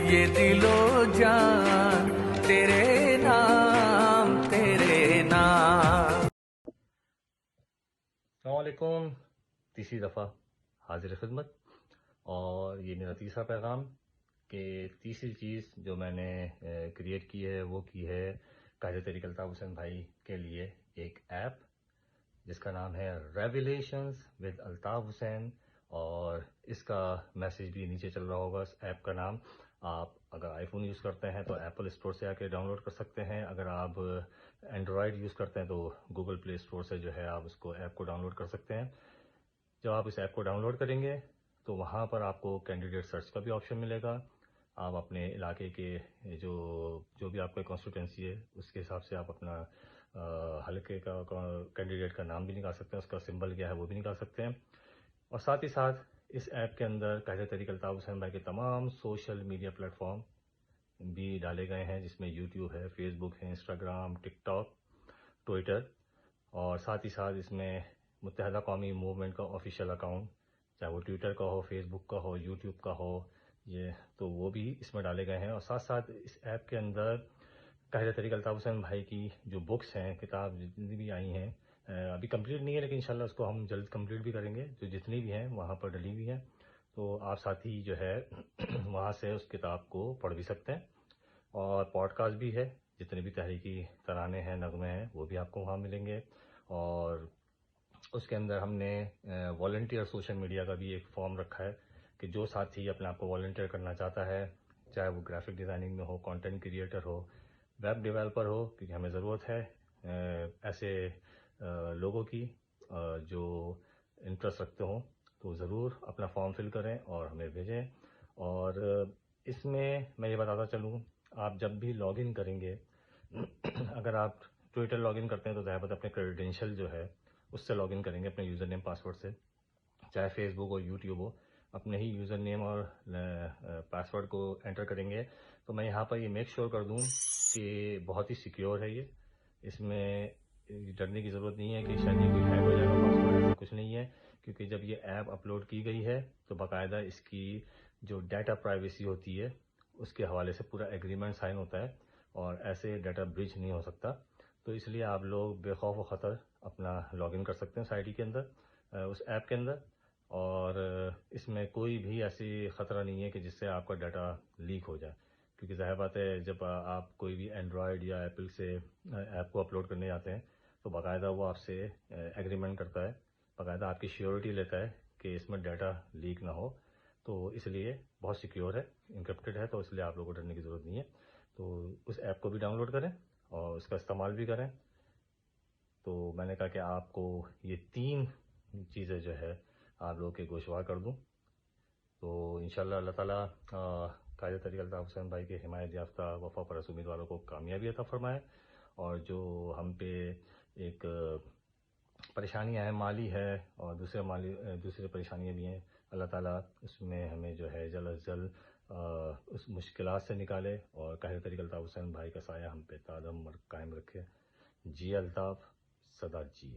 یہ دل و جان تیرے نام تیرے نام. السلام علیکم. تیسری دفعہ حاضر خدمت، اور یہ میرا تیسرا پیغام کہ تیسری چیز جو میں نے کریٹ کی ہے وہ کی ہے قائد تحریک الطاف حسین بھائی کے لیے ایک ایپ جس کا نام ہے ریویلیشنز ود الطاف حسین، اور اس کا میسیج بھی نیچے چل رہا ہوگا. اس ایپ کا نام آپ اگر آئی فون یوز کرتے ہیں تو ایپل اسٹور سے آ کے ڈاؤن لوڈ کر سکتے ہیں، اگر آپ اینڈرائڈ یوز کرتے ہیں تو گوگل پلے اسٹور سے جو ہے آپ اس کو ایپ کو ڈاؤن لوڈ کر سکتے ہیں. جب آپ اس ایپ کو ڈاؤن لوڈ کریں گے تو وہاں پر آپ کو کینڈیڈیٹ سرچ کا بھی آپشن ملے گا. آپ اپنے علاقے کے جو بھی آپ کا کانسٹیٹوینسی ہے اس کے حساب سے آپ اپنا حلقے کا کینڈیڈیٹ کا نام بھی نکال سکتے ہیں، اس کا سمبل کیا ہے وہ بھی نکال سکتے ہیں. اور ساتھ ہی ساتھ اس ایپ کے اندر قائد تحریک الطاف حسین بھائی کے تمام سوشل میڈیا پلیٹ فارم بھی ڈالے گئے ہیں، جس میں یوٹیوب ہے، فیس بک ہے، انسٹاگرام، ٹک ٹاک، ٹویٹر، اور ساتھ ہی ساتھ اس میں متحدہ قومی موومنٹ کا آفیشیل اکاؤنٹ، چاہے وہ ٹویٹر کا ہو، فیس بک کا ہو، یوٹیوب کا ہو، یہ تو وہ بھی اس میں ڈالے گئے ہیں. اور ساتھ ساتھ اس ایپ کے اندر قائد تحریک الطاف حسین بھائی کی جو بکس ہیں، کتاب جتنی بھی آئی ہیں، ابھی کمپلیٹ نہیں ہے لیکن انشاءاللہ اس کو ہم جلد کمپلیٹ بھی کریں گے، جو جتنی بھی ہیں وہاں پر ڈلی ہوئی ہیں، تو آپ ساتھی جو ہے وہاں سے اس کتاب کو پڑھ بھی سکتے ہیں. اور پوڈ کاسٹ بھی ہے، جتنے بھی تحریکی ترانے ہیں، نغمے ہیں، وہ بھی آپ کو وہاں ملیں گے. اور اس کے اندر ہم نے والنٹیئر سوشل میڈیا کا بھی ایک فارم رکھا ہے کہ جو ساتھی اپنے آپ کو والنٹیئر کرنا چاہتا ہے، چاہے وہ گرافک ڈیزائننگ میں ہو، کانٹینٹ کریٹر ہو، ویب ڈیولپر ہو، کیونکہ ہمیں ضرورت ہے ایسے لوگوں کی جو انٹرسٹ رکھتے ہوں، تو ضرور اپنا فارم فل کریں اور ہمیں بھیجیں. اور اس میں یہ بتاتا چلوں، آپ جب بھی لاگ ان کریں گے اگر آپ ٹویٹر لاگ ان کرتے ہیں تو ظاہر بات اپنے کریڈینشیل جو ہے اس سے لاگ ان کریں گے، اپنے یوزر نیم پاسورڈ سے. چاہے فیس بک ہو، یوٹیوب ہو، اپنے ہی یوزر نیم اور پاسورڈ کو انٹر کریں گے. تو میں یہاں پر یہ میک شیور کر دوں کہ بہت ہی سیکیور ہے یہ، اس میں ڈرنے کی ضرورت نہیں ہے کہ شاید یہ کوئی ہیک ہو جائے گا پاسورڈ، ایسا کچھ نہیں ہے. کیونکہ جب یہ ایپ اپلوڈ کی گئی ہے تو باقاعدہ اس کی جو ڈیٹا پرائیویسی ہوتی ہے اس کے حوالے سے پورا ایگریمنٹ سائن ہوتا ہے، اور ایسے ڈیٹا بریچ نہیں ہو سکتا. تو اس لیے آپ لوگ بے خوف و خطر اپنا لاگ ان کر سکتے ہیں اس آئی ڈی کے اندر، اس ایپ کے اندر. اور اس میں کوئی بھی ایسی خطرہ نہیں ہے کہ جس سے آپ کا ڈیٹا لیک ہو جائے، کیونکہ ظاہر بات ہے جب آپ کوئی بھی اینڈرائڈ یا ایپل سے ایپ کو اپلوڈ کرنے جاتے ہیں تو باقاعدہ وہ آپ سے ایگریمنٹ کرتا ہے، باقاعدہ آپ کی شیورٹی لیتا ہے کہ اس میں ڈیٹا لیک نہ ہو. تو اس لیے بہت سیکیور ہے، انکرپٹڈ ہے، تو اس لیے آپ لوگوں کو ڈرنے کی ضرورت نہیں ہے. تو اس ایپ کو بھی ڈاؤن لوڈ کریں اور اس کا استعمال بھی کریں. تو میں نے کہا کہ آپ کو یہ 3 چیزیں جو ہے آپ لوگوں کے گوشوار کر دوں. تو انشاءاللہ اللہ تعالیٰ قائد تحریک الطاف حسین بھائی کے حمایت یافتہ وفا پرست امیدواروں کو کامیابی عطا فرمائے، اور جو ہم پہ ایک پریشانیاں ہیں، مالی ہے اور دوسرے پریشانیاں بھی ہیں، اللہ تعالیٰ اس میں ہمیں جو ہے جلد از جلد اس مشکلات سے نکالے اور قائد تحریک الطاف حسین بھائی کا سایہ ہم پہ تا دم قائم رکھے. جی الطاف، صدا جی.